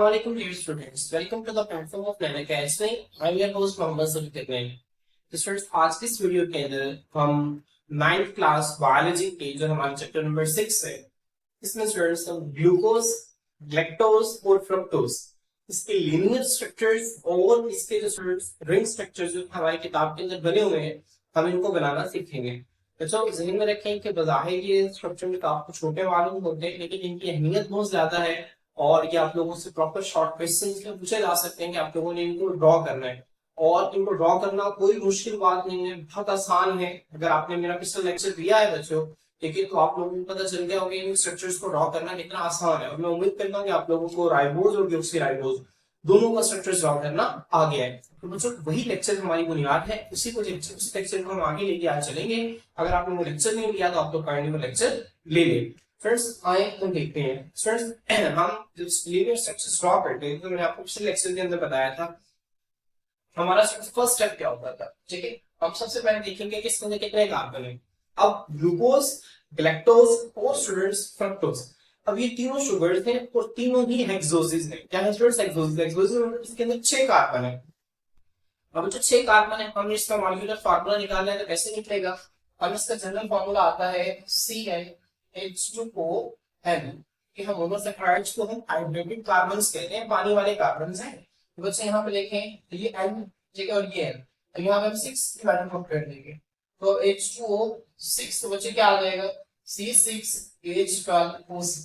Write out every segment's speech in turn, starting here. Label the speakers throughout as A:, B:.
A: Assalamualaikum dear students, welcome to the platform of Nana Academy. I'm your host Mohammad Sadiq Naim. तो students आज की इस video के अंदर हम 9th क्लास बायोलॉजी के जो हमारा चैप्टर नंबर 6 है इसमें स्टूडेंट्स हम ग्लूकोज, ग्लैक्टोज और फ्रक्टोज इसके लीनियर स्ट्रक्चर्स और इसके जो स्टूडेंट्स रिंग स्ट्रक्चर्स जो हमारी किताब के अंदर बने हुए हैं हम इनको बनाना सीखेंगे। बच्चों ज़हन में रखें कि बज़ाहिर ये स्ट्रक्चर में आपको छोटे मालूम होते हैं लेकिन इनकी अहमियत बहुत ज्यादा है और ये आप लोगों से प्रॉपर शॉर्ट क्वेश्चंस में पूछे जा सकते हैं कि आप लोगों ने इनको ड्रॉ करना है और इनको ड्रॉ करना कोई मुश्किल बात नहीं है, बहुत आसान है। अगर आपने मेरा पिछला लेक्चर दिया है बच्चों देखिए तो आप लोगों को पता चल गया होगा इन स्ट्रक्चर्स को ड्रॉ करना कितना आसान है और मैं उम्मीद करता हूँ कि आप लोगों को राइबोज और डिऑक्सीराइबोज दोनों का स्ट्रक्चर ड्रॉ करना आ गया है। तो बच्चों वही लेक्चर हमारी बुनियाद है, उसी लेक्चर को हम आगे लेके आज चलेंगे। अगर आपने वो लेक्चर नहीं लिया तो आप लोग काइंडली वो लेक्चर ले लें। फ्रेंड्स आए हम देखते हैं फ्रेंड्स हम जब लीनियर स्ट्रक्चर ड्रॉ करते हैं तो मैंने आपको पिछले लेक्चर के अंदर बताया था हमारा फर्स्ट स्टेप क्या होता था। ठीक है, हम सबसे पहले देखेंगे कि इसके अंदर कितने कार्बन है। अब ग्लूकोज, ग्लैक्टोज और स्टूडेंट्स फ्रक्टोज, अब ये तीनों शुगर्स हैं और तीनों ही हेक्सोसिस हैं। क्या है स्टूडेंट्स? हेक्सोसिस। हेक्सोसिस इसके अंदर 6 कार्बन है। अब जो 6 कार्बन है हमने इसका मॉलिक्यूलर फार्मूला निकालना है तो कैसे निकलेगा? अब इसका जनरल फार्मूला आता है CnH2ON कि हम मोनोसैकराइड्स को हम हाइड्रेटेड कार्बन्स कहते हैं, पानी वाले कार्बन्स हैं। तो बच्चे यहाँ पे देखें ये N ठीक है और ये N, तो यहाँ पे हम 6 की वैल्यू पुट कर देंगे तो H2O6 तो बच्चे क्या आ जाएगा C6H12O6।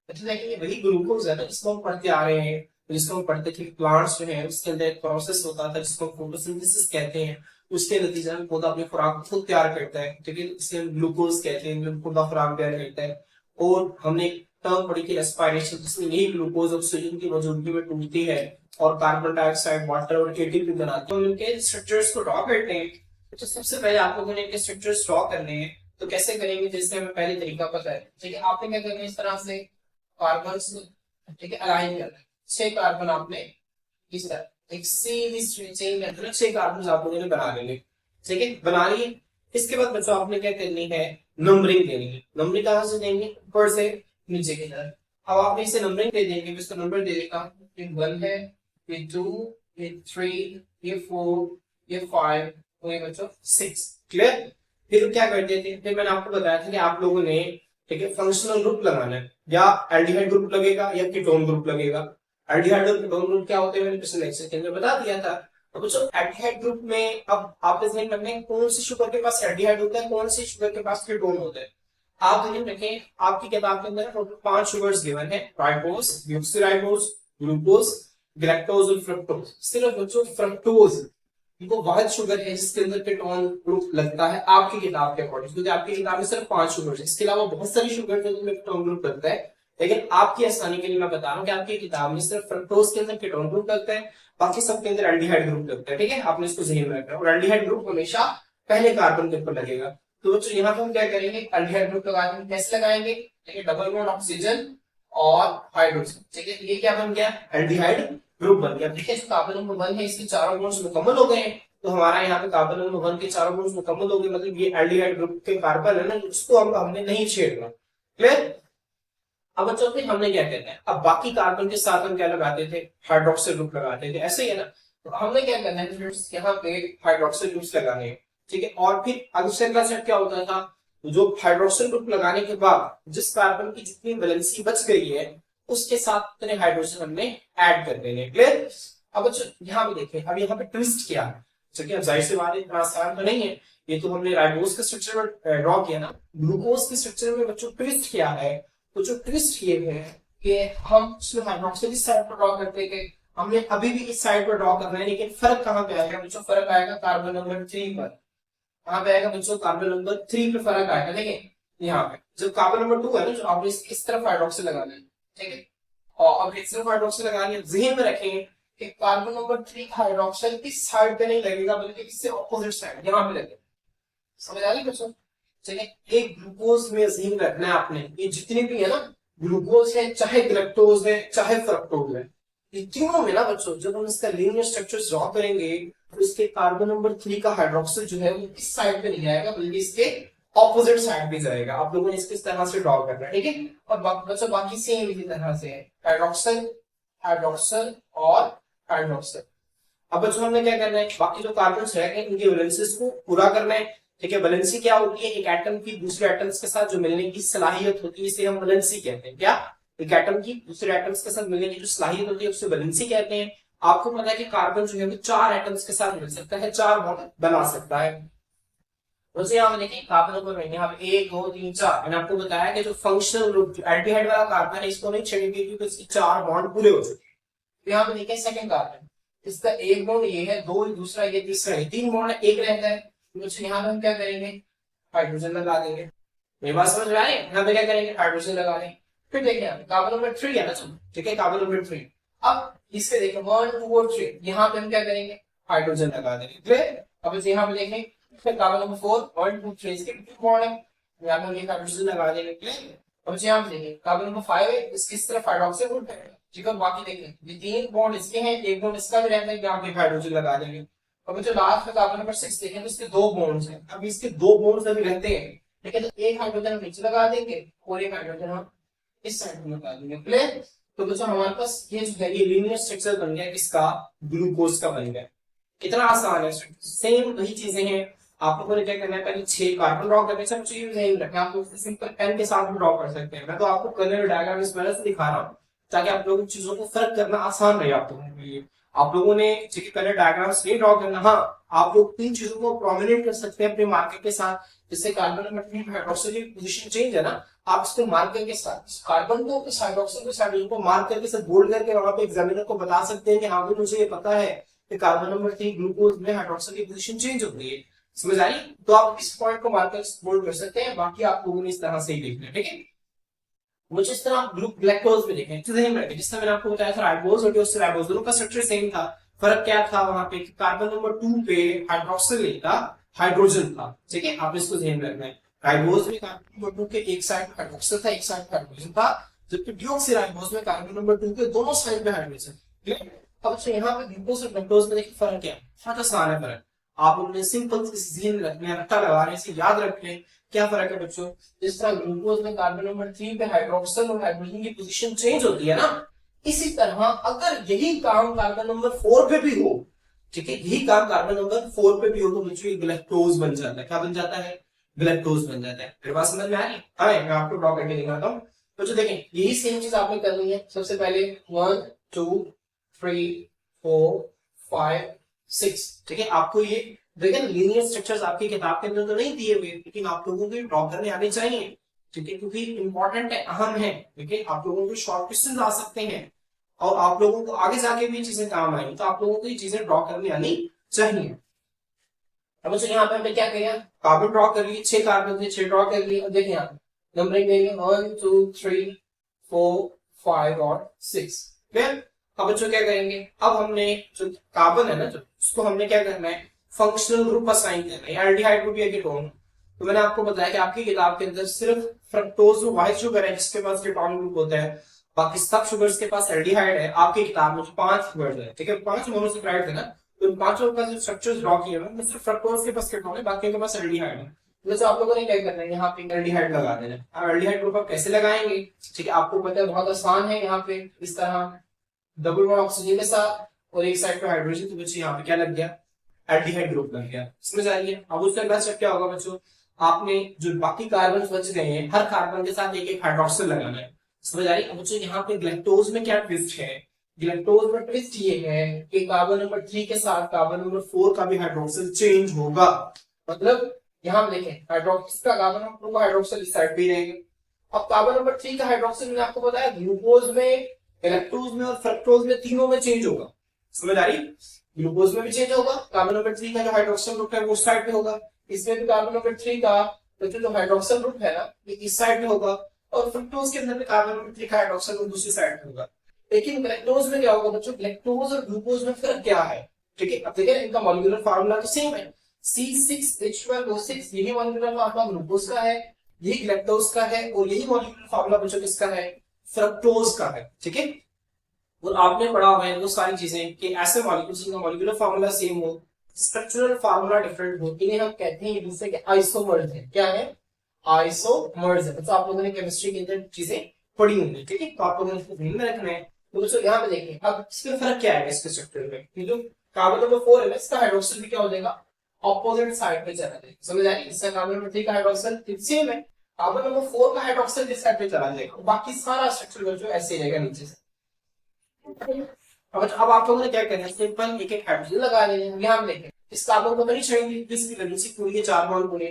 A: अच्छा देखिए वही ग्लूकोज है ना जिसको हम पढ़ते आ रहे हैं, जिसको हम पढ़ते थे प्लांट्स जो है उसके अंदर एक प्रोसेस होता था जिसको फोटोसिंथेसिस कहते हैं। उसके नतीजे में पौधा अपनी खुराक खुद तैयार करता है। ठीक है, इसे हम ग्लूकोज कहते हैं जो पौधा खुराक तैयार करता है। और हमने एक टर्म पढ़ी थी रेस्पिरेशन जिसमें यही ग्लूकोज ऑक्सीजन की मौजूदगी में टूटती है और कार्बन डाइऑक्साइड वाटर और एटीपी बनाते हैं। उनके स्ट्रक्चर्स को ड्रॉ करते हैं। तो सबसे पहले आप लोगों ने इनके स्ट्रक्चर्स ड्रॉ करने हैं तो कैसे करेंगे जैसे हमें पहले तरीका पता है। ठीक है, आपने क्या करना है इस तरह से कार्बन ठीक है अलाइन करना है। 6 कार्बन आपने इस तरह एक सीधी चेन में 6 कार्बन आप लोगों ने बना लेंगे। ठीक है, बना लिए। इसके बाद बच्चों आपने क्या करनी है नंबरिंग देनी है। नंबरिंग कहां से देंगे? ऊपर से नीचे की तरफ। अब आप इसे नंबरिंग दे देंगे, इसका नंबर दे देगा ये 1 है, ये 2, ये 3, ये 4, ये 5 और ये बच्चों 6। क्लियर? फिर क्या करते थे, फिर मैंने आपको बताया था कि आप लोगों ने ठीक है फंक्शनल ग्रुप लगाना है, या एल्डिहाइड ग्रुप लगेगा या कीटोन ग्रुप लगेगा। एल्डिहाइड और कीटोन ग्रुप क्या होते हैं मैंने पिछले लेक्चर के अंदर बता दिया था। तो बच्चों एल्डिहाइड ग्रुप में अब आप ध्यान रखें कौन सी शुगर के पास एल्डिहाइड होता है, कौन सी शुगर के पास कीटोन होता है। आप ध्यान रखें आपकी किताब के अंदर टोटल 5 शुगर्स गिवन है, राइबोज, डिऑक्सीराइबोज, ग्लूकोज, ग्लैक्टोज और फ्रक्टोज। सिर्फ बच्चों फ्रक्टोज वो वाहिद शुगर है जिसके अंदर कीटोन ग्रुप लगता है आपकी किताब के अकॉर्डिंग, क्योंकि आपकी किताब में सिर्फ 5 शुगर है। इसके अलावा बहुत सारी शुगर है जिनमें कीटोन ग्रुप लगता है, लेकिन आपकी आसानी के लिए मैं बता रहा हूँ कि आपकी किताब में सिर्फ फ्रक्टोज के अंदर कीटोन ग्रुप लगता है, बाकी सबके अंदर एल्डिहाइड ग्रुप लगता है। ठीक है, आपने इसको ज़हन में रखना है और एल्डिहाइड ग्रुप हमेशा पहले कार्बन के ऊपर लगेगा। तो बच्चों यहाँ पे हम क्या करेंगे एल्डिहाइड ग्रुप लगाएंगे। कैसे लगाएंगे? ठीक है, डबल बॉन्ड ऑक्सीजन और हाइड्रोजन। ठीक है, ये क्या बन गया एल्डिहाइड ग्रुप बन गया। देखिए जो कार्बन नंबर 1 है इसके चारों बॉन्ड्स मुकम्मल हो गए हैं, तो हमारा यहाँ पे कार्बन नंबर 1 के चारों बॉन्ड्स मुकम्मल हो गए, मतलब ये एल्डिहाइड ग्रुप के कार्बन है ना उसको हमने नहीं छेड़ना। क्लियर? अब बच्चों फिर हमने क्या करना है, अब बाकी कार्बन के साथ हम क्या लगाते थे हाइड्रोक्सिल ग्रुप लगाते थे, ऐसे ही है ना। तो हमने क्या करना है यहाँ पे हाइड्रोक्सिल ग्रुप्स लगाने हैं। ठीक है, और फिर अगला स्टेप क्या होता था, जो हाइड्रोक्सिल ग्रुप लगाने के बाद जिस कार्बन की जितनी वैलेंसी बच गई है उसके साथ इतने हाइड्रोजन हमने ऐड कर देने। क्लियर? अब बच्चों यहाँ पे देखें, अब यहाँ पे ट्विस्ट किया है। चलिए अब जाहिर सी बात है इतना आसान तो नहीं है, ये तो हमने राइबोज के स्ट्रक्चर में ड्रॉ किया ना, ग्लूकोज के स्ट्रक्चर में बच्चों ट्विस्ट किया है। तो जो ट्विस्ट किए हैं कि हम उसमें हाइड्रोक्सिल इस साइड पर ड्रॉ करते थे, हमने अभी भी इस साइड पर ड्रॉ करना है, लेकिन फर्क कहाँ पे आएगा बच्चों? फर्क आएगा कार्बन नंबर 3 पर। कहाँ पे आएगा बच्चों? कार्बन नंबर 3 पे फर्क आएगा। देखिए यहाँ पे जब कार्बन नंबर 2 है ना जो आपने इस तरफ हाइड्रोक्सिल लगाना है। ठीक है, और अब इस तरफ हाइड्रोक्सिल लगानी है। ज़हन में रखेंगे कि कार्बन नंबर 3 हाइड्रोक्साइड किस साइड पे नहीं लगेगा बल्कि किससे ऑपोजिट साइड यहाँ पे लगेगा। समझ आ रही बच्चों? चलिए एक ग्लूकोज में ज़हन रखना है आपने, ये जितने भी है ना ग्लूकोज है चाहे ग्लैक्टोज है चाहे फ्रक्टोज है, ये तीनों में ना बच्चों जब हम इसका लीनियर स्ट्रक्चर ड्रॉ करेंगे तो इसके कार्बन नंबर 3 का हाइड्रोक्सिल जो है वो किस साइड पे नहीं आएगा बल्कि इसके ऑपोजिट साइड पे जाएगा। आप लोगों ने इसको इस तरह से ड्रॉ करना है। ठीक है, और बच्चों बाकी सेम इसी तरह से है हाइड्रोक्सिल हाइड्रोक्सिल और हाइड्रोक्सिल। अब बच्चों हमने क्या करना है, बाकी जो कार्बन रह गए इनके वैलेंसीज को पूरा करना है। ठीक है, वैलेंसी क्या होती है, एक एटम की दूसरे एटम्स के साथ जो मिलने की सलाहियत होती है इसे हम वैलेंसी कहते हैं। क्या, एक एटम की दूसरे एटम्स के साथ मिलने की जो सलाहियत होती है उसे वैलेंसी कहते हैं। आपको पता है कि कार्बन जो है वो 4 एटम्स के साथ मिल सकता है, 4 बॉन्ड बना सकता है। वैसे यहाँ देखें कार्बन नंबर में यहाँ पे 1 2 3 4, मैंने आपको बताया कि जो फंक्शनल ग्रुप जो एल्डिहाइड वाला कार्बन है इसको नहीं छेड़ेंगे क्योंकि इसके 4 बॉन्ड पूरे हो चुके हैं। तो यहाँ पे देखें सेकंड कार्बन, इसका एक बॉन्ड ये है, दो दूसरा ये, तीसरा ये, 3 बॉन्ड एक रहता है। तो यहाँ पे हम क्या करेंगे, हाइड्रोजन लगा देंगे। मेरी बात समझ में आ रही है, यहाँ पे क्या करेंगे, हाइड्रोजन लगा लेंगे। फिर देखिए यहाँ पे कार्बन नंबर 3 है ना, चलो ठीक है, कार्बन नंबर 3। अब इसके देखिए 1 2 और 3, यहाँ पे हम क्या करेंगे, हाइड्रोजन लगा देंगे। क्लियर। अब यहाँ पे देखें फिर कार्बन नंबर 4 1 2 3 इसके बॉन्ड है, यहाँ पे हम ये हाइड्रोजन लगा देंगे। क्लियर। अब यहाँ पे देखिए कार्बन नंबर 5 है, इसकी तरफ हाइड्रोक्सिल ग्रुप है। ठीक है, बाकी देखें ये 3 बॉन्ड इसके हैं, एक बॉन्ड इसका भी रहता है, यहाँ पे हाइड्रोजन लगा देंगे। अब जो लास्ट में कार्बन नंबर 6 देखें तो इसके 2 बॉन्ड्स हैं। अब इसके 2 बॉन्ड्स अभी रहते हैं, ठीक है, तो एक हाइड्रोजन हम नीचे लगा देंगे और एक हाइड्रोजन हम इस साइड में लगा देंगे। क्लियर। तो बच्चों हमारे पास ये जो है ये लीनियर स्ट्रक्चर बन गया, किसका, ग्लूकोज का बन गया। कितना आसान है, सेम वही चीजें हैं। आप लोगों ने क्या करना है, पहले 6 कार्बन ड्रॉ करने से मुझे नहीं रखना, आप लोग सिंपल पेन के साथ भी ड्रॉ कर सकते हैं। मैं तो आपको कलर डायग्राम इस वजह से दिखा रहा हूँ ताकि आप लोगों की चीजों को फर्क करना आसान रहे आप लोगों के लिए। आप लोगों ने ठीक है कलर डायग्राम्स नहीं ड्रॉ करना, हाँ आप लोग 3 चीजों को प्रोमिनेंट कर सकते हैं अपने मार्कर के साथ। जैसे कार्बन नंबर हाइड्रोक्सिल की पोजीशन चेंज है ना, आप इसको मार्कर के साथ कार्बन को इस हाइड्रोक्सिल के हाइड्रोजन को मार्क करके सब बोल्ड करके वहां पे एग्जामिनर को बता सकते हैं कि हाँ भी मुझे ये पता है कि कार्बन नंबर 3 ग्लूकोज में हाइड्रोक्सिल की पोजीशन चेंज होती है। समझ आई। तो आप इस पॉइंट को मार्कर बोल्ड कर सकते हैं, बाकी आप लोगों ने इस तरह से ही देखना है। ठीक है, मुझे इस तरह आप ग्रुप ग्लैक्टोज में देखें, जिस तरह मैंने आपको बताया था राइबोज और डिओक्सीराइबोज दोनों का स्ट्रक्चर सेम था। फर्क क्या था, वहां पे कार्बन नंबर 2 पे हाइड्रोक्सिल नहीं था, हाइड्रोजन था। ठीक है, आप इसको ध्यान रखना है। राइबोज में कार्बन नंबर 2 के एक साइड हाइड्रोक्सिल था, एक साइड हाइड्रोजन था, जबकि डिओक्सीराइबोज में कार्बन नंबर 2 के दोनों साइड पे हाइड्रोजन। क्लियर। अब यहाँ पे ग्लूकोज और ग्लैक्टोज में देखिए फर्क क्या है, बहुत आसान है फर्क। आप लोगों सिंपल ध्यान रखना है, रट्टा लगाने से याद रख लें क्या फर्क है बच्चों। जिस तरह ग्लूकोज में कार्बन नंबर 3 पे हाइड्रोक्सिल और हाइड्रोजन की पोजीशन चेंज होती है ना, इसी तरह अगर यही काम कार्बन नंबर 4 पे भी हो, ठीक है, यही काम कार्बन नंबर 4 पे भी हो तो बच्चों ग्लैक्टोज बन जाता है। क्या बन जाता है, ग्लैक्टोज बन जाता है। मेरे पास समझ में आ रही है, हाँ मैं आपको ड्रॉ करके दिखाता हूँ। बच्चों देखें यही सेम चीज आपने करनी है। सबसे पहले 1 2 3 4 5 6, ठीक है, आपको ये देखिए लीनियर स्ट्रक्चर्स आपकी किताब के अंदर तो नहीं दिए हुए, लेकिन आप लोगों को ड्रॉ करने आने चाहिए। ठीक है, क्योंकि इंपॉर्टेंट है, अहम है। ठीक है, आप लोगों को शॉर्ट क्वेश्चन आ सकते हैं और आप लोगों को आगे जाके भी चीजें काम आएंगी, तो आप लोगों को ये चीजें ड्रॉ करने आनी चाहिए। अब मुझे यहाँ पे हमने क्या किया, कार्बन ड्रॉ कर लिए, 6 कार्बन थे, 6 ड्रॉ कर लिए। अब देखिए यहाँ नंबरिंग देंगे 1 2 3 4 5 और 6। क्लियर। अब बच्चों क्या करेंगे, अब हमने जो कार्बन है ना, जो उसको हमने क्या करना है, फंक्शनल ग्रुप असाइन करना है। एल्डिहाइड ग्रुप या कीटोन, तो मैंने आपको बताया कि आपकी किताब के अंदर सिर्फ फ्रक्टोज व्हाइट शुगर है जिसके पास कीटोन ग्रुप होता है, बाकी सब शुगर्स के पास एल्डिहाइड है। आपकी किताब में 5 शुगर्स है, ठीक है, 5 मोनोसेक्राइड है ना, तो इन पांचों का जो स्ट्रक्चर्स ड्रॉ किए हुए हैं सिर्फ फ्रक्टोज के पास कीटोन है, बाकी के पास एल्डिहाइड है। जैसे आप लोगों ने क्या करना है, यहाँ पे एल्डिहाइड लगा देना है। अब एल्डिहाइड ग्रुप आप कैसे लगाएंगे, ठीक है, आपको पता है बहुत आसान है। यहाँ पे इस तरह डबल बॉन्ड ऑक्सीजन के साथ और एक साइड पे हाइड्रोजन, तो बच्चों यहाँ पे क्या लग गया, एल्डिहाइड ग्रुप लग गया। समझ आ रही है। अब उसके अगला स्टेप क्या होगा बच्चों, आपने जो बाकी कार्बन बच गए हैं हर कार्बन के साथ एक एक हाइड्रोक्सिल लगाना है। समझ आ रही है। बच्चों यहाँ पे ग्लैक्टोज में क्या ट्विस्ट है, ग्लैक्टोज में ट्विस्ट ये है कि कार्बन नंबर 3 के साथ कार्बन नंबर 4 का भी हाइड्रोक्सिल चेंज होगा। मतलब यहाँ देखें हाइड्रोक्सिल का कार्बन नंबर 2 का हाइड्रोक्सिल इस साइड पे रहेगा। अब कार्बन नंबर 3 का हाइड्रोक्सिल मैंने आपको बताया ग्लूकोज में, गैलेक्टोज में और फ्रक्टोज में, तीनों में चेंज होगा। समझ आ रही। ग्लूकोज में भी चेंज होगा, कार्बन नंबर 3 का जो हाइड्रोक्सिल ग्रुप है वो उस साइड पे होगा, इसमें भी कार्बन नंबर 3 का जो हाइड्रोक्सिल ग्रुप है ना ये इस साइड में होगा, और फ्रक्टोज के अंदर भी कार्बन नंबर 3 का हाइड्रोक्सिल ग्रुप दूसरी साइड पे होगा। लेकिन ग्लैक्टोज में क्या होगा बच्चों, ग्लैक्टोज और ग्लूकोज में फर्क क्या है, ठीक है। अब देखिए इनका मॉलिक्यूलर फार्मूला तो सेम है, C6H12O6, यही मॉलिक्यूलर फार्मूला ग्लूकोज का है, यही ग्लैक्टोज का है, और यही मॉलिक्यूलर फार्मूला बच्चों किसका है, फ्रक्टोज का है। ठीक है, और आपने पढ़ा हुआ है वो सारी चीजें कि ऐसे मॉलिक्यूल्स का मॉलिक्यूलर फार्मूला सेम हो, स्ट्रक्चरल फार्मूला डिफरेंट हो, इन्हें हम कहते हैं दूसरे के आइसोमर्स है। क्या है, आइसोमर्स है। तो आप लोगों ने केमिस्ट्री के अंदर चीजें पढ़ी होंगी, ठीक है, तो आप लोगों ने इसको ध्यान में रखना है। तो दोस्तों यहाँ पे देखिए अब इसमें फर्क क्या है इसके स्ट्रक्चर में, कि जो कार्बन नंबर 4 है इसका हाइड्रोक्सिल भी क्या हो जाएगा, ऑपोजिट साइड पे चला जाएगा। समझ आ रही है, इसका कार्बन नंबर 3 का हाइड्रोक्सिल सेम है, कार्बन नंबर 4 का हाइड्रोक्सिल इस साइड पे चला जाएगा, बाकी सारा स्ट्रक्चर जो ऐसे ही रहेगा नीचे से। अब आप लोगों ने क्या करना है, सिंपल एक एक हाइड्रोजन लगा लेंगे। यहाँ पे देखें इस कार्बन को नहीं छोड़ेंगे, किसी भी वैल्यू से पूरी 4 बॉन्ड पूरे,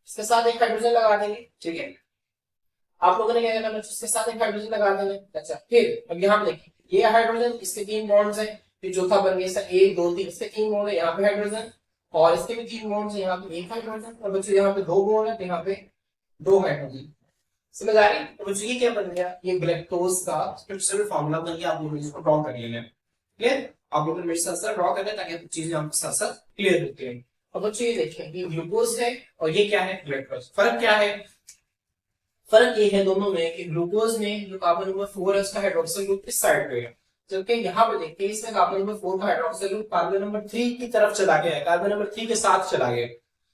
A: इसके साथ एक हाइड्रोजन लगा देंगे। ठीक है, आप लोगों ने क्या करना है, इसके साथ एक हाइड्रोजन लगा देंगे। अच्छा, फिर अब यहाँ पे देखिए ये हाइड्रोजन, इसके 3 बॉन्ड्स हैं, फिर चौथा बन गया इसका 1 2 3, इसके 3 बॉन्ड है, यहाँ पे हाइड्रोजन, और इसके भी 3 बॉन्ड्स हैं, यहाँ पे 1 हाइड्रोजन, और बच्चों यहाँ पे 2 बॉन्ड है, यहाँ पे 2 हाइड्रोजन। समझ आ रही? तो बच्चों ये क्या बन गया, ये ग्लैक्टोज का स्ट्रक्चरल फार्मूला बन गया। आप लोगों ने इसको ड्रॉ कर लेना है। क्लियर? आप लोगों ने मेरे साथ ड्रॉ करना है ताकि चीजें आपको साथ साथ क्लियर होती है। अब बच्चों ये देखें, ये ग्लूकोज है और ये क्या है, ग्लूकोज। फर्क क्या है, फर्क ये है दोनों में कि ग्लूकोज में जो कार्बन नंबर 4 है उसका हाइड्रोक्सिल ग्रुप इस साइड पे है, जबकि यहाँ पे देखते हैं इसमें कार्बन नंबर 4 का हाइड्रोक्सिल ग्रुप कार्बन नंबर 3 की तरफ चला गया है, कार्बन नंबर 3 के साथ चला गया।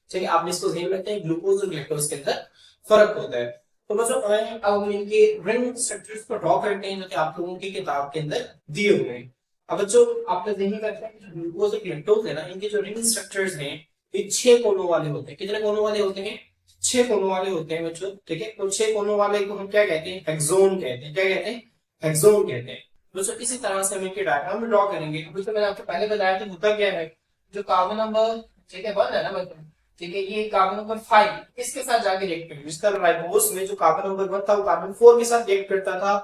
A: ठीक है, आपने इसको ध्यान रखते हैं, ग्लूकोज और ग्लूकोज के अंदर फर्क होता है। तो बच्चों अब हम इनके रिंग स्ट्रक्चर्स को ड्रॉ करते हैं जो कि आप लोगों की किताब के अंदर दिए हुए हैं। अब बच्चों आपने ध्यान रखना है कि ग्लूकोज और ग्लूकोज है ना, इनके जो रिंग स्ट्रक्चर्स हैं ये 6 कोनों वाले होते हैं। कितने कोनों वाले होते हैं, 6 कोनों वाले होते हैं बच्चों। ठीक है, तो 6 कोनों वाले को हम क्या कहते हैं, हेक्सोन कहते हैं। क्या कहते हैं, हेक्सोन कहते हैं। दोस्तों इसी तरह से हम इनके डायग्राम में ड्रॉ करेंगे। तो मैंने आपको पहले बताया था होता क्या है, जो कार्बन नंबर 1 है ना बच्चों, ठीक है, ये कार्बन नंबर 5 इसके साथ जाके रिएक्ट करेगा। जिसका राइबोस में जो कार्बन नंबर 1 था वो कार्बन 4 के साथ रिएक्ट करता था,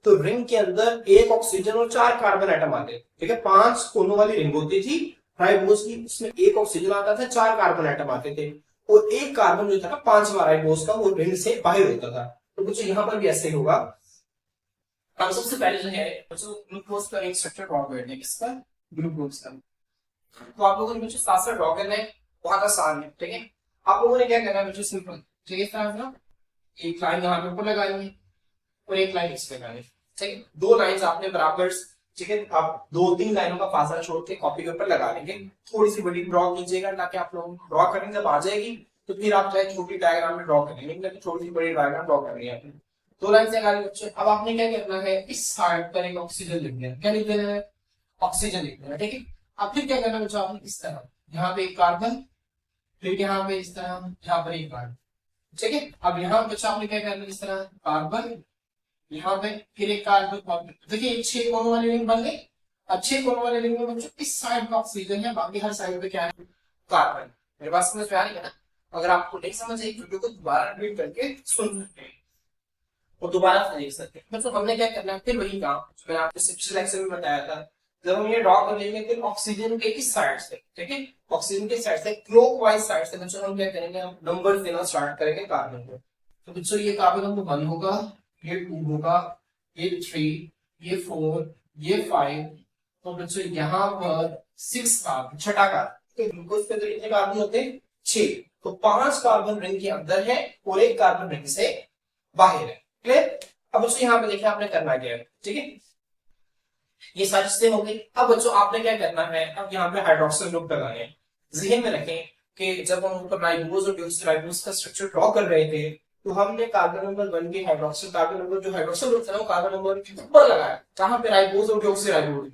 A: तो रिंग के अंदर 1 ऑक्सीजन और 4 कार्बन एटम आते। ठीक है, 5 कोनों वाली रिंग होती थी राइबोस की, उसमें 1 ऑक्सीजन आता था, 4 कार्बन एटम आते थे, और 1 कार्बन जो था ना 5वां राइबोस का, वो रिंग से बाहर होता था। तो कुछ यहाँ पर भी ऐसे ही होगा। अब सबसे पहले जो है ग्लूकोज का एक स्ट्रक्चर ड्रॉ करते हैं, किसका, ग्लूकोज का। तो आप लोगों ने मुझे साथ साथ ड्रॉ करना है, बहुत आसान है। ठीक है, आप लोगों ने क्या करना है, मुझे सिंपल, ठीक है, इस तरह ना एक लाइन यहाँ पे ऊपर लगानी है और एक लाइन इस पे लगानी है। ठीक है, 2 लाइंस आपने बराबर, ठीक है, आप 2-3 लाइनों का फासला छोड़ के कॉपी के ऊपर लगा लेंगे। थोड़ी सी बड़ी ड्रॉ कीजिएगा ताकि आप लोग ड्रॉ करेंगे जब आ जाएगी तो फिर आप चाहे छोटी डायग्राम में ड्रॉ करेंगे, लेकिन छोटी सी बड़ी डायग्राम ड्रॉ करनी है आपने। 2 लाइन से लगा ली बच्चे। अब आपने क्या करना है, इस साइड पर एक ऑक्सीजन लिख देना। क्या लिख देना है, ऑक्सीजन लिख देना। ठीक है, अब फिर क्या करना बच्चों, आपने इस तरह यहाँ पे एक कार्बन, फिर यहाँ पे इस तरह यहाँ पर एक कार्बन। ठीक है, अब यहाँ बच्चा आपने क्या करना है, इस तरह कार्बन, यहाँ पे फिर एक कार्बन। देखिए 6 कोनों वाली रिंग बन गई। अब 6 कोनों वाली रिंग में बच्चों इस साइड का ऑक्सीजन है, बाकी हर साइड पे क्या है, कार्बन। मेरे पास समझ में आ रही है ना? अगर आपको नहीं समझ आई वीडियो को दोबारा रिपीट करके सुन सकते हैं और दोबारा देख सकते हैं। मतलब हमने क्या करना है, फिर वही काम जो मैंने आपको पिछले लेक्चर में बताया था। जब हम ये ड्रॉ कर लेंगे फिर ऑक्सीजन के इस साइड से, ठीक है, ऑक्सीजन के साइड से क्लॉकवाइज साइड से बच्चों हम क्या करेंगे, हम नंबर देना स्टार्ट करेंगे कार्बन को। तो बच्चों ये कार्बन नंबर 1 होगा, ये 2 होगा, ये 3, ये 4, ये 5, तो बच्चों यहाँ पर 6 कार्बन, छठा कार्बन। तो ग्लूकोज के अंदर कितने कार्बन होते हैं, 6। तो 5 कार्बन रिंग के अंदर है और 1 कार्बन रिंग से बाहर है। क्लियर? अब बच्चों यहाँ पे देखिए आपने करना क्या है। ठीक है, ये सारी चीजें हो गई। अब बच्चों आपने क्या करना है, अब यहाँ पे हाइड्रोक्सिल ग्रुप लगाने हैं। ज़हन में रखें कि जब हम ऊपर राइबोस और डिऑक्सीराइबोस का स्ट्रक्चर ड्रॉ कर रहे थे तो हमने कार्बन नंबर 1 के हाइड्रोक्सिल, कार्बन नंबर जो हाइड्रोक्सिल ग्रुप था वो कार्बन नंबर के ऊपर लगाया, जहां पे राइबोस और डिऑक्सीराइबोस।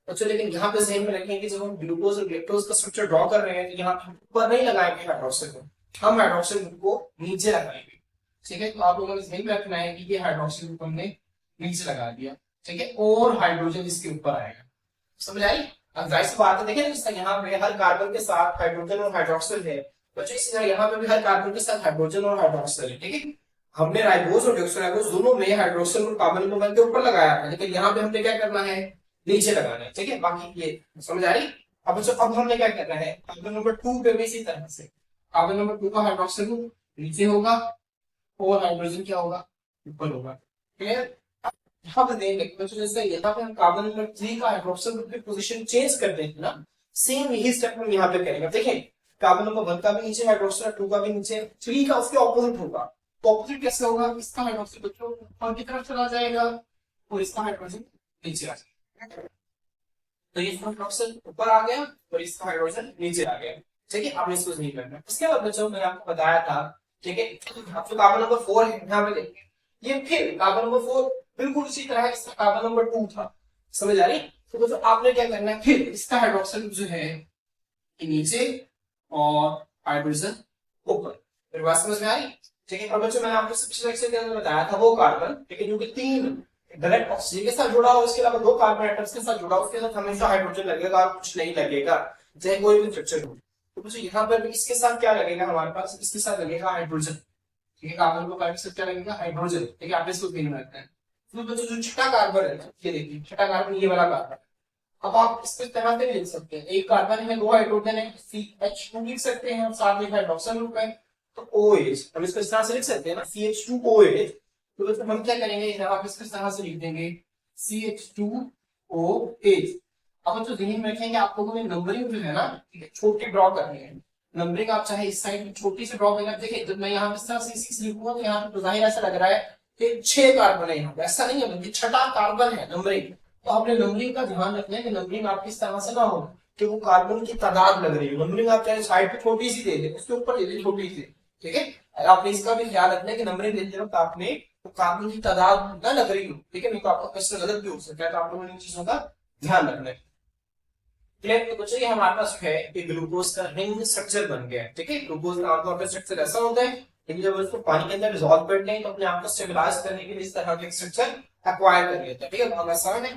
A: अच्छा, लेकिन यहाँ पे ज़हन में रखें कि जब हम ग्लूकोज और ग्लूकोज का स्ट्रक्चर ड्रॉ कर रहे हैं तो यहाँ ऊपर नहीं लगाएंगे हाइड्रोक्सिल को, हम हाइड्रोक्सिल ग्रुप को नीचे लगाएंगे। ठीक है, तो आप लोगों ने ध्यान में रखना है कि ये हाइड्रोक्सिल ग्रुप हमने नीचे लगा दिया। ठीक है, और हाइड्रोजन इसके ऊपर आएगा। समझ आई? अब जाहिर सी बात है, देखिए ना यहाँ पे हर कार्बन के साथ हाइड्रोजन और हाइड्रोक्सिल है, बच्चों इसी तरह यहाँ पे भी हर कार्बन के साथ हाइड्रोजन और हाइड्रोक्सिल है। ठीक है, हमने राइबोस और डिऑक्सीराइबोस दोनों में हाइड्रोक्सिल और कार्बन नंबर 1 के ऊपर लगाया है, लेकिन यहाँ पे हमने क्या करना है, नीचे लगाना है। ठीक है, बाकी ये समझ आ रही? अब बच्चों अब हमने क्या करना है, कार्बन नंबर 2 पे भी इसी तरह से कार्बन नंबर 2 का हाइड्रोक्सिल नीचे होगा और हाइड्रोजन क्या होगा, ऊपर होगा। क्लियर? यहाँ पे देख लेते हैं, जैसे यहाँ पे हम कार्बन नंबर 3 का हाइड्रोक्सिल ग्रुप की पोजीशन चेंज कर देंगे ना, सेम यही स्टेप हम यहाँ पे करेंगे। देखें कार्बन नंबर 1 का भी नीचे हाइड्रोक्सिल, 2 का भी नीचे, 3 का उसके ऑपोजिट होगा। तो ऑपोजिट कैसे होगा, इसका हाइड्रोक्सिल बच्चों ऊपर की तरफ चला जाएगा और इसका हाइड्रोजन नीचे आ जाएगा। तो ये हाइड्रोक्सिल ऊपर आ गया और इसका हाइड्रोजन नीचे आ गया। ठीक है, आपने इसको नहीं करना। इसके बाद बच्चों मैंने आपको बताया था, ठीक है, अब जो कार्बन नंबर 4 है यहाँ पे देखिए ये फिर कार्बन नंबर 4 बिल्कुल उसी तरह है इसका कार्बन नंबर 2 था। समझ आ रही? तो दोस्तों आपने क्या करना है, फिर इसका हाइड्रोक्सिल जो है नीचे और हाइड्रोजन ऊपर। फिर बात समझ में आ रही? ठीक है। और बच्चों मैंने आपको पिछले लेक्चर के अंदर बताया था वो कार्बन, ठीक है, जो कि 3 डायरेक्ट ऑक्सीजन के साथ जुड़ा हो, इसके अलावा 2 कार्बन एटम्स के साथ जुड़ा हो, उसके साथ हमेशा हाइड्रोजन लगेगा और कुछ नहीं लगेगा, चाहे कोई भी स्ट्रक्चर हो। तो बच्चों यहाँ पर भी इसके साथ क्या लगेगा हमारे पास, इसके साथ लगेगा हाइड्रोजन। ठीक है, कार्बन को के साथ क्या लगेगा, हाइड्रोजन। ठीक है, आप इसको ध्यान में रखते हैं। तो बच्चों जो छठा कार्बन है, ये देखिए छठा कार्बन, ये वाला कार्बन, अब आप इसको इस तरह से लिख सकते हैं, एक कार्बन है, 2 हाइड्रोजन है, CH2 लिख सकते हैं, साथ में हाइड्रोक्सिल ग्रुप है, तो OH हम इसको इस तरह से लिख सकते हैं ना, CH2OH। तो दोस्तों हम क्या करेंगे, आप इसको इस तरह से लिख देंगे CH2OH। अब जो ध्यान में रखेंगे, आप लोगों ने नंबरिंग जो है ना, ठीक है, छोटी ड्रॉ करनी है। नंबरिंग आप चाहे इस साइड छोटी से ड्रॉ करेंगे। देखिए जब मैं यहाँ इस तरह से 6 लिखूंगा तो यहाँ पे जाहिर ऐसा लग रहा है कि 6 कार्बन है, यहाँ पे ऐसा नहीं है, बल्कि छठा कार्बन है नंबरिंग। तो आपने नंबरिंग का ध्यान रखना है कि नंबरिंग आपकी इस तरह से ना हो कि वो कार्बन की तादाद लग रही है। नंबरिंग आप चाहे साइड पे छोटी सी दे दे, उसके ऊपर दे दे छोटी सी, ठीक है। आपने इसका भी ख्याल रखना है कि नंबरिंग देते वक्त आपने तो कार्बन की तादाद ना लग रही हो, ठीक है, नहीं तो आपका क्वेश्चन गलत भी हो सकता है। तो आप लोगों ने इन चीजों का ध्यान रखना है। क्लियर? तो बच्चों ये हमारे पास है कि ग्लूकोज का रिंग स्ट्रक्चर बन गया है। ठीक है, ग्लूकोज का आमतौर पर स्ट्रक्चर ऐसा होता है, लेकिन जब उसको पानी के अंदर डिसॉल्व करते हैं तो अपने आप को स्टेबलाइज करने के लिए इस तरह का स्ट्रक्चर एक्वायर कर लेता है। ठीक है, बहुत आसान है।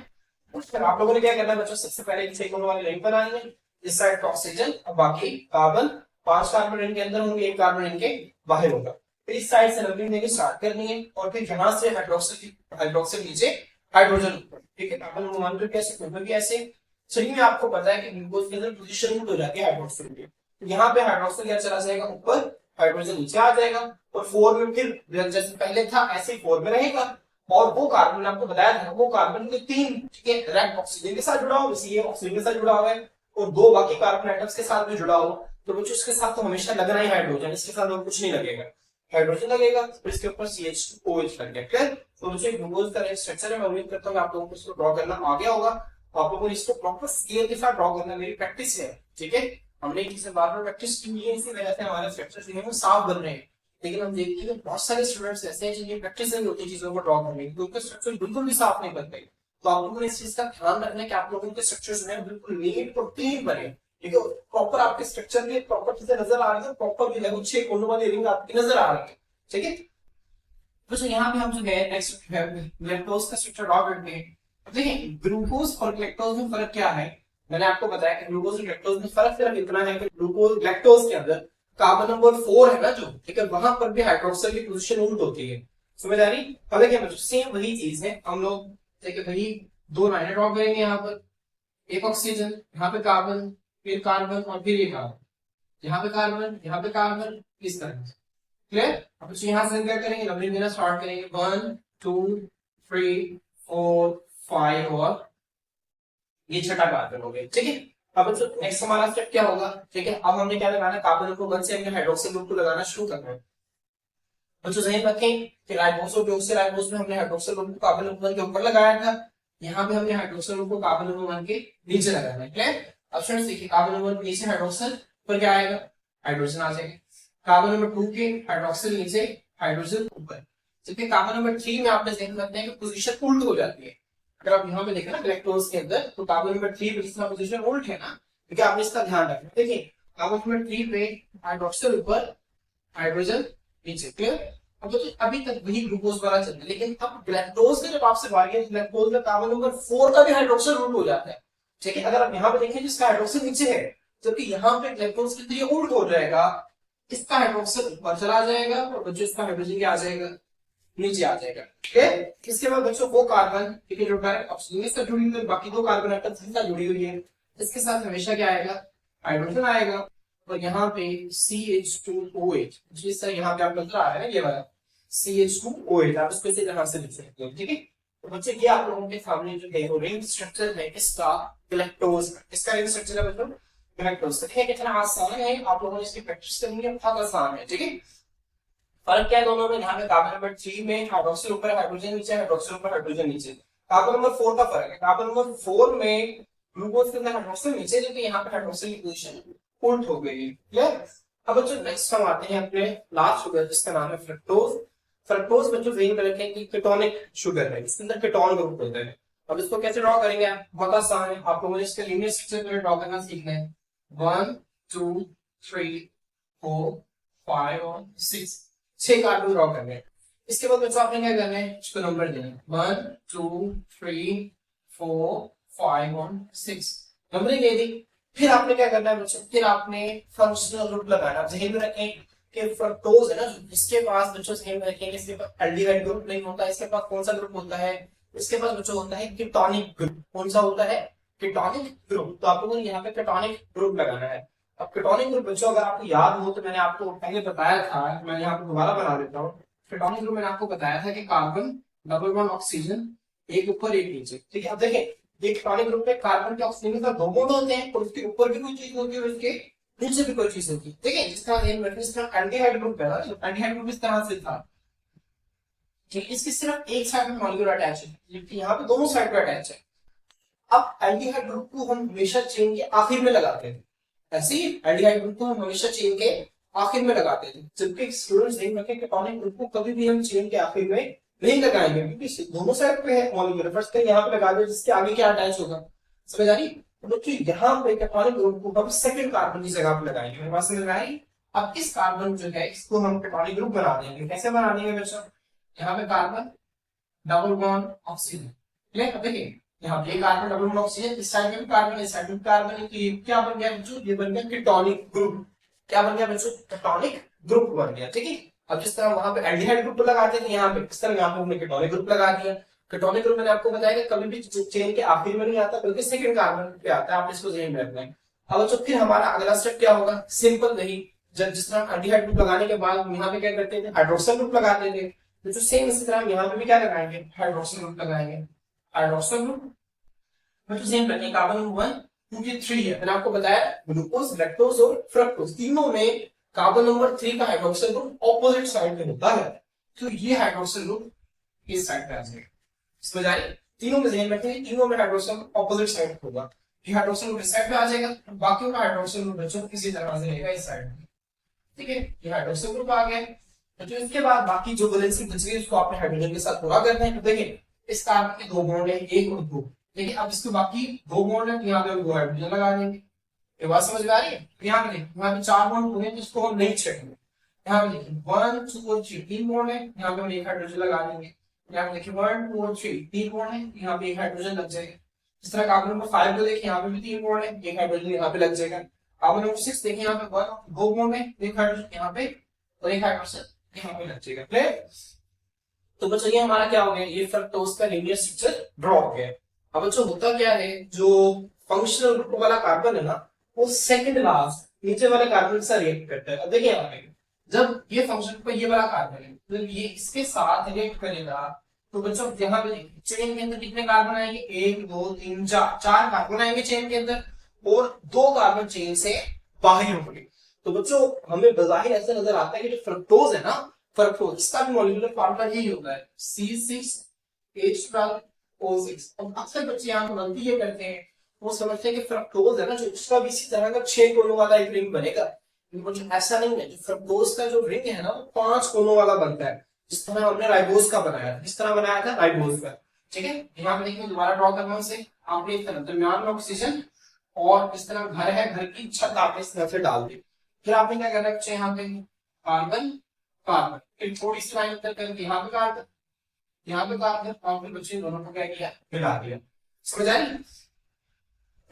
A: फिर आप लोगों ने क्या करना है बच्चों, सबसे पहले एक सिग्नल वाली रिंग बनानी है, इस साइड ऑक्सीजन और बाकी कार्बन, 5 कार्बन रिंग के अंदर होंगे, 1 कार्बन रिंग के बाहर होगा। फिर इस साइड से नंबरिंग देके स्टार्ट करनी है और फिर यहां से हाइड्रोक्सिल नीचे, हाइड्रोजन ऊपर। ठीक है, कार्बन नंबर 1 पे कैसे, ऊपर भी ऐसे। चलिए में आपको पता है कि ग्लूकोज के अंदर पोजीशन हो जाती है हाइड्रोक्सिल की, यहाँ पे हाइड्रोक्सिल क्या चला जाएगा ऊपर, हाइड्रोजन नीचे आ जाएगा, और 4 में फिर जैसे पहले था ऐसे 4 में रहेगा। और वो कार्बन आपको बताया था, वो कार्बन के 3, ठीक है, डायरेक्ट ऑक्सीजन के साथ जुड़ा हो, ये ऑक्सीजन के साथ जुड़ा हुआ है, और 2 बाकी कार्बन एटम्स के साथ भी जुड़ा हो, तो बच्चों इसके साथ तो हमेशा लगना ही हाइड्रोजन, इसके साथ और कुछ नहीं लगेगा, हाइड्रोजन लगेगा, फिर इसके ऊपर CH2OH लग गया। क्लियर? तो बच्चों ग्लूकोज का स्ट्रक्चर है, मैं उम्मीद करता हूँ आप लोगों को इसको ड्रॉ करना आ गया होगा। आप लोगों ने इसको प्रॉपर स्केल के साथ ड्रॉ करना मेरी प्रैक्टिस है। ठीक है, हमने चीजें बार बार प्रैक्टिस की है, इसी वजह से हमारे स्ट्रक्चर जो है वो साफ बन रहे हैं। लेकिन हम देखते हैं कि बहुत सारे स्टूडेंट्स ऐसे हैं जिनकी प्रैक्टिस नहीं होती चीजों को ड्रॉ करने की, तो उनके स्ट्रक्चर बिल्कुल भी साफ नहीं बनते। तो आप लोगों ने इस चीज का ध्यान रखना है कि आप लोगों के स्ट्रक्चर जो है बिल्कुल नीट और क्लीन बने। ठीक है, प्रॉपर आपके स्ट्रक्चर में प्रॉपर चीजें नजर आ रही है, प्रॉपर जो है वो 6 कोनों वाली रिंग आपकी नजर आ रही है। ठीक है, तो यहाँ पे हम जो है नेक्स्ट लैक्टोज का स्ट्रक्चर ड्रॉ करते हैं। देखिए ग्लूकोज और लैक्टोज में फर्क क्या है, मैंने आपको बताया कि ग्लूकोज और लैक्टोज में फर्क सिर्फ इतना है कि ग्लूकोज लैक्टोज के अंदर कार्बन नंबर 4 है ना जो, ठीक है, वहां पर भी हाइड्रोक्सिल की पोजीशन उल्ट होती है। समझ आ रही? हालांकि क्या सेम वही चीज है, हम लोग देखिए वही 2 लाइनें ड्रॉ करेंगे, यहाँ पर एक ऑक्सीजन, यहाँ पे कार्बन, फिर कार्बन और फिर ये कार्बन, यहाँ पे कार्बन, यहाँ पे कार्बन, इस तरह से। क्लियर? अब यहाँ से क्या करेंगे, नंबरिंग देना स्टार्ट करेंगे, 1 2 3 4 5 और ये छठा कार्बन हो गया। ठीक है, अब नेक्स्ट हमारा स्टेप क्या होगा, ठीक है, अब हमने क्या लगाना, कार्बन नंबर 1 से हमने हाइड्रोक्सिल ग्रुप को लगाना शुरू करना है। बच्चों ध्यान रखें कि राइबोस और डिऑक्सीराइबोस में हमने हाइड्रोक्सिल ग्रुप को कार्बन नंबर 1 के ऊपर लगाया था, यहाँ पे हमने हाइड्रोक्सिल ग्रुप को कार्बन नंबर 1 के नीचे लगाना है। क्लियर? अब स्टूडेंट्स देखिए कार्बन नंबर 1 के नीचे हाइड्रोक्सिल, पर क्या आएगा, हाइड्रोजन आ जाएगा। कार्बन नंबर 2 के हाइड्रोक्सिल नीचे, हाइड्रोजन ऊपर। जबकि कार्बन नंबर 3 में आपने ध्यान रखना है कि पोजीशन उल्ट हो जाती है। अगर आप यहाँ पे देखें ना लैक्टोज के अंदर, तो कार्बन नंबर 3 पे जिसका पोजीशन उल्ट है ना, ठीक है, आपने इसका ध्यान रखना है। देखिए कार्बन नंबर 3 पे हाइड्रोक्सिल ऊपर, हाइड्रोजन नीचे। क्लियर? अब देखिए अभी तक वही ग्लूकोज वाला चल रहा है, लेकिन अब ग्लैक्टोज के जब आपसे बारी है, ग्लैक्टोज में कार्बन नंबर 4 का भी हाइड्रोक्सिल उल्ट हो जाता है। ठीक है, अगर आप यहाँ पे देखें जिसका हाइड्रोक्सिल नीचे है, जबकि यहाँ पे ग्लैक्टोज के अंदर ये उल्ट हो जाएगा, इसका हाइड्रोक्सिल ऊपर चला जाएगा और बच्चों इसका हाइड्रोजन क्या आ जाएगा, नीचे आ जाएगा। ठीक, इसके बाद बच्चों वो कार्बन, ठीक है, जो डायरेक्ट ऑक्सीजन के साथ जुड़ी हुई है, बाकी 2 कार्बन एटम्स के साथ जुड़ी हुई है, इसके साथ हमेशा क्या आएगा, हाइड्रोजन आएगा। और यहाँ पे CH2OH, जिस तरह यहाँ पे आप नजर आ रहा है ना ये वाला CH2OH, आप इसको इसी तरह से लिख सकते हो। ठीक है, तो बच्चे ये आप लोगों के सामने जो है वो रिंग स्ट्रक्चर है इसका ग्लैक्टोज, इसका रिंग स्ट्रक्चर है बच्चों ग्लैक्टोज। देखिए कितना आसान है, आप लोगों ने इसकी प्रैक्टिस करनी है, बहुत आसान है। ठीक है, फर्क क्या है दोनों में, यहाँ पे कार्बन नंबर 3 में हाइड्रोक्सिल ऊपर, हाइड्रोजन नीचे, हाइड्रोक्सिल ऊपर, हाइड्रोजन नीचे। कार्बन नंबर 4 का फर्क है, कार्बन नंबर 4 में ग्लूकोज के अंदर हाइड्रोक्सिल नीचे, जबकि यहाँ पे हाइड्रोक्सिल की पोजीशन उल्ट हो गई है। क्लियर? अब बच्चों नेक्स्ट हम आते हैं अपने लास्ट शुगर जिसका नाम है फ्रक्टोज। फ्रक्टोज बच्चों ध्यान में रखें कि कीटोनिक शुगर है, इसके अंदर कीटोन ग्रुप होते हैं। अब इसको कैसे ड्रॉ करेंगे आप, बहुत आसान है, आप लोगों ने इसका लीनियर स्ट्रक्चर ड्रॉ करना सीखना है। 1 2 3 4 5 और 6, 6 कार्बन ड्रॉ करने हैं। इसके बाद बच्चों आपने क्या करना है, इसको नंबर देना है 1 2 3 4 5 और 6, नंबरिंग दे दी। फिर आपने क्या करना है बच्चों, फिर आपने फंक्शनल ग्रुप लगाना। ध्यान में रखें कि फ्रक्टोज है ना, इसके पास बच्चों ध्यान में रखें इसके पास एल्डिहाइड ग्रुप नहीं होता, इसके पास कौन सा ग्रुप होता है, इसके पास बच्चों होता है कीटोनिक ग्रुप। कौन सा होता है, कीटोनिक ग्रुप। तो आप लोगों ने यहाँ पे कीटोनिक ग्रुप लगाना है। अब कीटोनिक ग्रुप बच्चों अगर आपको याद हो तो मैंने आपको पहले बताया था, मैं यहाँ पे दोबारा बना देता हूँ। कीटोनिक ग्रुप मैंने आपको बताया था कि कार्बन डबल बॉन्ड ऑक्सीजन, एक ऊपर एक नीचे, ठीक है। अब देखें ये कीटोनिक ग्रुप में कार्बन के ऑक्सीजन के साथ दो बॉन्ड होते हैं और उसके ऊपर भी कोई चीज होती है और उसके नीचे भी कोई चीज होती है, ठीक है। जिस तरह एल्डिहाइड ग्रुप है ना, एल्डिहाइड ग्रुप इस तरह से था, ठीक है, इसकी सिर्फ एक साइड में मॉलिक्यूल अटैच है, जबकि यहाँ पे दोनों साइड पे अटैच है। अब एल्डिहाइड ग्रुप को हम हमेशा चेन के आखिर में लगाते थे, ऐसे ही एल्डिहाइड ग्रुप को हम हमेशा चेन के आखिर में लगाते थे, जबकि स्टूडेंट्स ध्यान रखें कीटोनिक ग्रुप को कभी भी हम चेन के आखिर में नहीं लगाएंगे, क्योंकि दोनों साइड पे है मॉलिक्यूल। फर्स्ट यहाँ पे लगा दो, जिसके आगे क्या अटैच होगा, समझ आ रही। तो बच्चों यहाँ पे कीटोनिक ग्रुप को हम सेकंड कार्बन की जगह पे लगाएंगे, मेरे पास समझ आ रही। अब इस कार्बन जो है इसको हम कीटोनिक ग्रुप बना देंगे। कैसे बना देंगे बच्चों, यहाँ पे carbon double bond oxygen, clear. अब देखिए यहाँ पे कार्बन डबल बॉन्ड ऑक्सीजन, इस साइड में भी कार्बन, इस साइड में भी कार्बन है, तो ये क्या बन गया बच्चों, ये बन गया कीटोनिक ग्रुप। क्या बन गया बच्चों, कीटोनिक ग्रुप बन गया, ठीक है। अब जिस तरह वहां पे एल्डिहाइड ग्रुप लगाते थे, यहाँ पे इस तरह यहाँ पे हमने कीटोनिक ग्रुप लगा दिया। कीटोनिक ग्रुप मैंने आपको बताया कि कभी भी चेन के आखिर में नहीं आता, बल्कि सेकंड कार्बन पे आता है, आप इसको ध्यान में रखना है। अब बच्चों फिर हमारा अगला स्टेप क्या होगा, सिंपल वही, जब जिस तरह एल्डिहाइड ग्रुप लगाने के बाद यहाँ पे क्या करते थे, हाइड्रोक्सिल ग्रुप लगाते थे, तो जो सेम इसी तरह यहाँ पे भी क्या लगाएंगे, हाइड्रोक्सिल ग्रुप लगाएंगे। हाइड्रोक्सिल ग्रुप मतलब सेम रखिए, कार्बन नंबर 1 2 3 है, मैंने आपको बताया ग्लूकोज, लैक्टोज और फ्रक्टोज, तीनों में कार्बन नंबर 3 का हाइड्रोक्सिल ग्रुप ऑपोजिट साइड में होता है, तो ये हाइड्रोक्सिल ग्रुप इस साइड पे आ जाएगा, समझ आ रही। तीनों में ध्यान रखें, तीनों में हाइड्रोक्सिल ऑपोजिट साइड होगा, ये हाइड्रोक्सिल ग्रुप इस साइड पे आ जाएगा, बाकी का हाइड्रोक्सिल ग्रुप बच्चों इसी तरह से रहेगा इस साइड में, ठीक है। ये हाइड्रोक्सिल ग्रुप आ गया। तो इसके बाद बाकी जो वैलेंसी बच गई उसको आपने हाइड्रोजन के साथ पूरा करना है। तो देखिए इस कार्बन के दो बॉन्ड है, एक और दो, देखिए अब इसके बाकी दो बॉन्ड है, यहाँ पे हम दो हाइड्रोजन लगा देंगे। ये बात समझ में आ रही है। यहाँ पे देखिए, यहाँ पे चार बॉन्ड हुए तो इसको हम नहीं छेड़ेंगे। यहाँ पे देखिए 1 2 और 3 तीन बॉन्ड है, यहाँ पे हम एक हाइड्रोजन लगा देंगे। यहाँ पे देखिए 1 2 और 3 तीन बॉन्ड है, यहाँ पे एक हाइड्रोजन लग जाएगा। इस तरह कार्बन नंबर 5 को देखिए, यहाँ पे भी तीन बॉन्ड है, एक हाइड्रोजन यहाँ पे लग जाएगा। कार्बन नंबर 6 देखिए, यहाँ पे 1 दो बॉन्ड है, एक हाइड्रोजन यहाँ पे और एक हाइड्रोजन यहाँ पे लग जाएगा, क्लियर। तो बच्चों ये हमारा क्या हो गया, ये फ्रक्टोज का लीनियर स्ट्रक्चर ड्रॉ हो गया। अब बच्चों होता क्या है, जो फंक्शनल ग्रुप वाला कार्बन है ना, वो सेकंड लास्ट नीचे वाले कार्बन के साथ रिएक्ट करता है। अब देखिए यहाँ पे जब ये फंक्शन ग्रुप ये वाला कार्बन है, जब ये इसके साथ रिएक्ट करेगा, तो बच्चों यहाँ पे चेन के अंदर कितने कार्बन आएंगे, 1 2 3 4, चार कार्बन आएंगे चेन के अंदर और दो कार्बन चेन से बाहर होंगे। तो बच्चों हमें बाहर ऐसा नजर आता है कि जो फ्रक्टोज है ना, फ्रक्टोज इसका भी मॉलिक्यूलर फॉर्मूला यही होता है C6H12O6। अब अक्सर बच्चे यहाँ पर गलती ये करते हैं, वो समझते हैं कि फ्रक्टोज है ना, जो इसका भी इसी तरह का 6 कोनों वाला एक रिंग बनेगा, लेकिन ऐसा नहीं है। जो फ्रक्टोज का जो रिंग है ना, वो 5 कोनों वाला बनता है, जिस तरह हमने राइबोज का बनाया था, किस तरह बनाया था राइबोज का, ठीक है। यहाँ पे देखिए दोबारा ड्रॉ करना से आपने इस तरह दरमियान में ऑक्सीजन और इस तरह घर है, घर की छत आपने इस तरह से डाल दी। फिर आपने क्या करना है, यहाँ पे कार्बन कार्बन, फिर थोड़ी सी लाइन अंदर करके यहाँ पे कार्बन, यहाँ पे कार्बन, और फिर बच्चे दोनों को क्या किया, मिला दिया, समझ आई।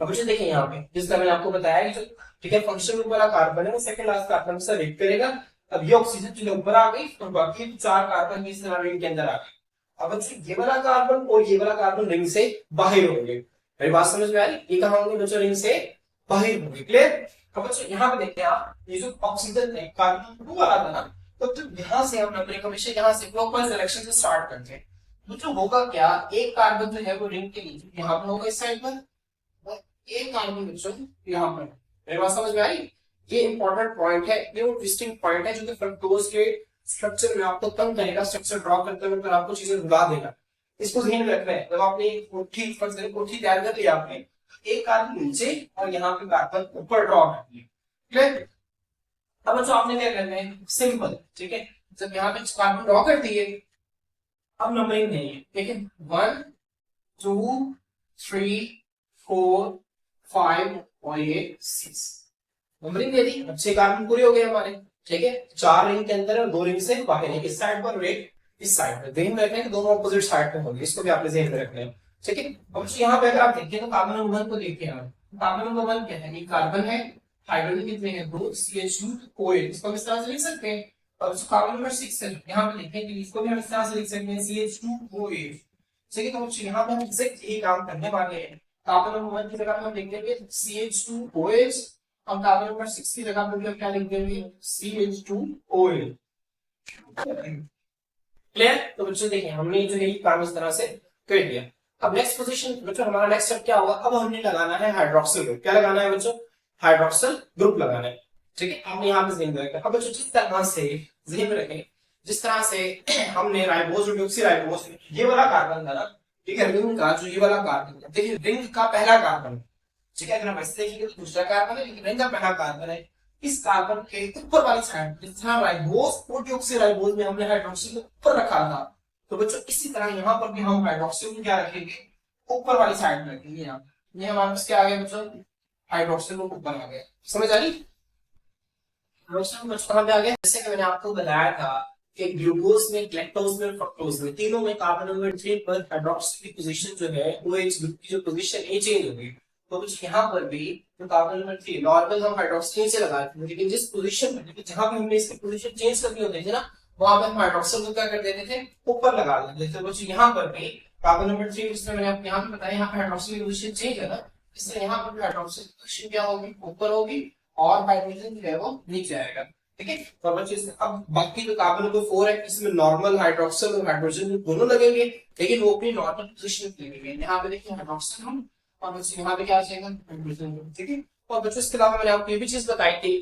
A: अब बच्चे देखिए यहाँ पे जिस तरह मैंने आपको बताया कि जो ठीक है फंक्शन ग्रुप वाला कार्बन है वो सेकंड लास्ट कार्बन से रिएक्ट करेगा। अब ये ऑक्सीजन चीजें ऊपर आ गई और बाकी चार कार्बन इस तरह रिंग के अंदर आ गए। अब बच्चे ये वाला कार्बन और ये वाला कार्बन रिंग से बाहर होंगे, मेरी बात समझ में आ रही, ये कहाँ होंगे बच्चों, रिंग से बाहर होंगे, क्लियर। अब बच्चों यहाँ पे देखते हैं आप, ये जो ऑक्सीजन है कार्बन 2 वाला था ना, तो यहाँ से हम नंबरिंग हमेशा यहाँ से क्लॉकवाइज डायरेक्शन से स्टार्ट करते हैं। बच्चों होगा क्या, एक कार्बन जो है वो रिंग के नीचे यहाँ पे होगा इस साइड पर, एक कार्बन बच्चों यहाँ पर, मेरी बात समझ में आई। ये इंपॉर्टेंट पॉइंट है, ये वो ट्विस्टिंग पॉइंट है जो कि फ्रक्टोज के स्ट्रक्चर में आपको तंग करेगा, स्ट्रक्चर ड्रॉ करते हुए पर आपको चीजें भुला देगा। इसको ध्यान में रखना है। जब आपने कोठी फर्ज करें, कोठी तैयार कर लिया आपने, एक कार्बन नीचे और यहाँ पे कार्बन ऊपर ड्रॉ कर लिया, क्लियर। अब बच्चों आपने क्या करना है, सिंपल, ठीक है। जब यहाँ पे कार्बन ड्रॉ कर दिए, अब नंबरिंग नहीं है, ठीक है, 1 2 3 4 5 और ये 6 नंबरिंग दे दी। अब 6 कार्बन पूरे हो गए हमारे, ठीक है, 4 रिंग के अंदर और 2 रिंग से बाहर है, इस साइड पर और एक इस साइड पर। ध्यान रखना कि दोनों ऑपोजिट साइड पे होंगे, इसको भी आपने ध्यान में रखना है, ठीक है। अब यहाँ पे अगर आप देखें तो कार्बन नंबर 1 को देखिए आप, कार्बन नंबर 1 क्या है, ये कार्बन है, हाइड्रोजन कितने हैं, 2, CH2 OH, इसको हम इस तरह से लिख सकते हैं। और कार्बन नंबर 6 है, यहाँ पे लिखें कि इसको भी हम इस तरह से लिख सकते हैं, CH2 OH, ठीक है। तो यहाँ पे हम एग्जैक्ट यही काम करने वाले हैं। कार्बन नंबर 1 की जगह हम लिख देंगे CH2 OH, और कार्बन नंबर 6 की जगह पे क्या लिख देंगे, CH2 OH। क्लियर? तो बच्चों देखिए हमने जो है काम इस तरह से कर दिया। अब नेक्स्ट पोजीशन बच्चों, हमारा नेक्स्ट स्टेप क्या होगा, अब हमने लगाना है हाइड्रोक्सिल ग्रुप। क्या लगाना है बच्चों, हाइड्रोक्सिल ग्रुप लगाना है, ठीक है। हमने यहाँ पे ध्यान रखा। अब बच्चों जिस तरह से ध्यान में रखें, जिस तरह से हमने राइबोज और डिऑक्सीराइबोज, ये वाला कार्बन था ना, ठीक है, रिंग का जो ये वाला कार्बन है, देखिए रिंग का पहला कार्बन, ठीक है, अगर हम ऐसे देखेंगे तो दूसरा कार्बन है, लेकिन रिंग का पहला कार्बन है। इस कार्बन के ऊपर वाली साइड जितना राइबोज और डिऑक्सीराइबोज में हमने हाइड्रोक्सिल को ऊपर रखा था, तो बच्चों इसी तरह यहाँ पर भी हम हाइड्रोक्सिल को क्या रखेंगे, ऊपर वाली साइड में रखेंगे। यहाँ ये हमारे पास क्या आ गया बच्चों, हाइड्रोक्सिल को ऊपर आ गया। समझ आ रही, हाइड्रोक्सिल बच्चों कहाँ पे आ गया, जैसे कि मैंने आपको बताया था कि ग्लूकोज में, लैक्टोज में, फ्रक्टोज में, तीनों में कार्बन नंबर 3 पर हाइड्रोक्सिल की पोजीशन जो है वो एक ग्रुप की जो पोजीशन है चेंज होगी। तो कुछ यहाँ पर भी तो कार्बन नंबर 3 नॉर्मल हम हाइड्रोक्सिल नीचे लगाते हैं, लेकिन जिस पोजीशन में, जहां पे हमने इसकी पोजीशन चेंज करनी होती है ना, वहां पे हम हाइड्रोक्सिल को क्या कर देते थे, ऊपर लगा देते थे। तो बच्चों यहाँ पर भी कार्बन नंबर 3, जिसमें मैंने आपको यहाँ पे बताया, यहाँ पे हाइड्रोक्सिल की पोजीशन चेंज है ना, इसलिए यहाँ पर भी हाइड्रोक्सिल की पोजीशन क्या होगी, ऊपर होगी, और हाइड्रोजन जो है वो नीचे आएगा, ठीक है। तो बच्चों अब बाकी जो कार्बन नंबर 4 है, इसमें नॉर्मल हाइड्रोक्सिल और हाइड्रोजन दोनों लगेंगे, लेकिन वो अपनी नॉर्मल पोजीशन पे लगेंगे। यहाँ पे देखिए हाइड्रोक्सिल हम, और बच्चों यहाँ पे क्या चाहिए, ठीक है। और बच्चों इसके अलावा मैंने आपको ये भी चीज बताई थी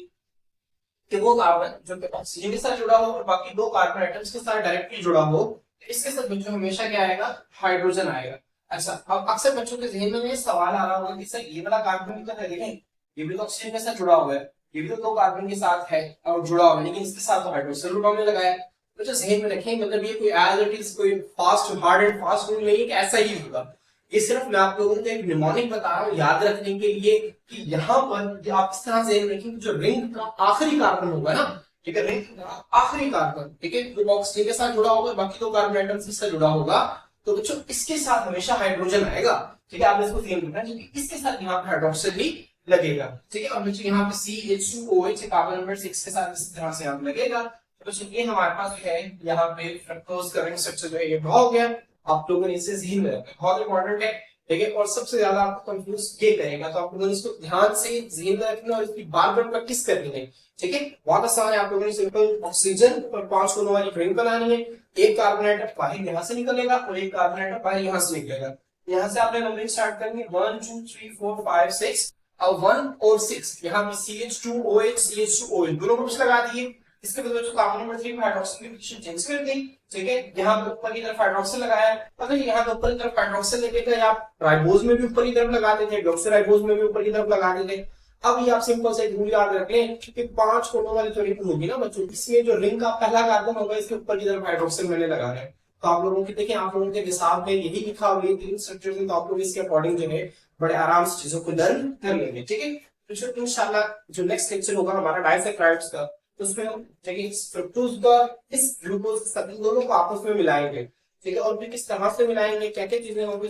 A: कि वो कार्बन जो ऑक्सीजन के साथ जुड़ा हो और बाकी दो कार्बन आइटम्स के साथ डायरेक्टली जुड़ा हो, इसके साथ बच्चों हमेशा क्या आएगा, हाइड्रोजन आएगा। अच्छा, अब अक्सर बच्चों के जहन में ये सवाल आ रहा होगा कि सर ये वाला कार्बन भी तो है, लेकिन ये भी तो ऑक्सीजन के साथ जुड़ा हुआ है, ये भी तो दो कार्बन के साथ है और जुड़ा हुआ है, लेकिन इसके साथ तो हाइड्रोजन ग्रुप हमने लगाया। तो जो जहन में रखें, मतलब ये कोई एज इट इज कोई fast hard and fast rule नहीं है कि ऐसा ही होगा। ये सिर्फ मैं आप लोगों को एक निमोनिक बता रहा हूँ याद रखने के लिए कि यहाँ पर आप इस तरह से रखें कि जो रिंग का आखिरी कार्बन होगा ना, ठीक है, रिंग का आखिरी कार्बन, ठीक है, जो ऑक्सीजन के साथ जुड़ा होगा, बाकी दो कार्बन आइटम्स के साथ जुड़ा होगा, तो बच्चों इसके साथ हमेशा हाइड्रोजन आएगा, ठीक है। आपने इसको ध्यान रखना है, इसके साथ यहाँ पे हाइड्रोक्सिल भी लगेगा, ठीक है। और बच्चों यहाँ पे CH2OH कार्बन नंबर 6 के साथ इस तरह से यहाँ लगेगा। तो बच्चों ये हमारे पास है, यहाँ पे फ्रक्टोज का रिंग स्ट्रक्चर जो है ये ड्रॉ हो गया। आप लोगों ने इसे ध्यान में रखना, बहुत इंपॉर्टेंट है, ठीक है। और सबसे ज्यादा आपको कंफ्यूज ये करेगा, तो आप लोगों ने इसको ध्यान से ध्यान में रखना और इसकी बार बार प्रैक्टिस करनी है, ठीक है। बहुत आसान है, आप लोगों ने सिंपल ऑक्सीजन और 5 कोनों वाली रिंग बनानी है, एक कार्बन आइटम बाहर यहाँ से निकलेगा और एक कार्बन आइटम बाहर यहाँ से निकलेगा। यहाँ से आपने नंबरिंग स्टार्ट करनी है 1 2 3 4 5 6, अब 1 और 6 यहाँ पे CH2OH CH2OH दोनों ग्रुप्स लगा दिए। इसके बाद जो कार्बन नंबर 3 में हाइड्रोक्सिल की पोजीशन चेंज कर दी, ठीक है। यहाँ पे ऊपर की तरफ हाइड्रोक्सिल लगाया, अगर यहाँ पे ऊपर की तरफ हाइड्रोक्सिल लेके गए आप राइबोज में भी ऊपर की तरफ लगा देते हैं, डॉक्सीराइबोज में भी ऊपर की तरफ लगा देते हैं। अब ये आप सिंपल से रूल याद रख लें कि 5 कोनों वाली जो रिंग होगी ना बच्चों, इसमें जो रिंग का पहला कार्बन होगा इसके ऊपर की तरफ हाइड्रोक्सिल मैंने लगाना है। तो आप लोगों की देखिए, आप लोगों के हिसाब में यही लिखा हुआ है 3 स्ट्रक्चर्स, तो आप लोग इसके अकॉर्डिंग जो है बड़े आराम से चीजों को लर्न कर लेंगे, ठीक है। तो इंशाल्लाह जो नेक्स्ट लेक्चर होगा हमारा डाइसैकाराइड्स का, उसमें हम फ्रक्टोज का इस ग्लूकोज के साथ दोनों को आपस में मिलाएंगे, ठीक है। और फिर किस तरह से मिलाएंगे, क्या क्या चीजें होंगी,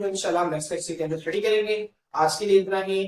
A: इंशाल्लाह नेक्स्ट लेक्चर के अंदर स्टडी करेंगे। आज के लिए इतना ही।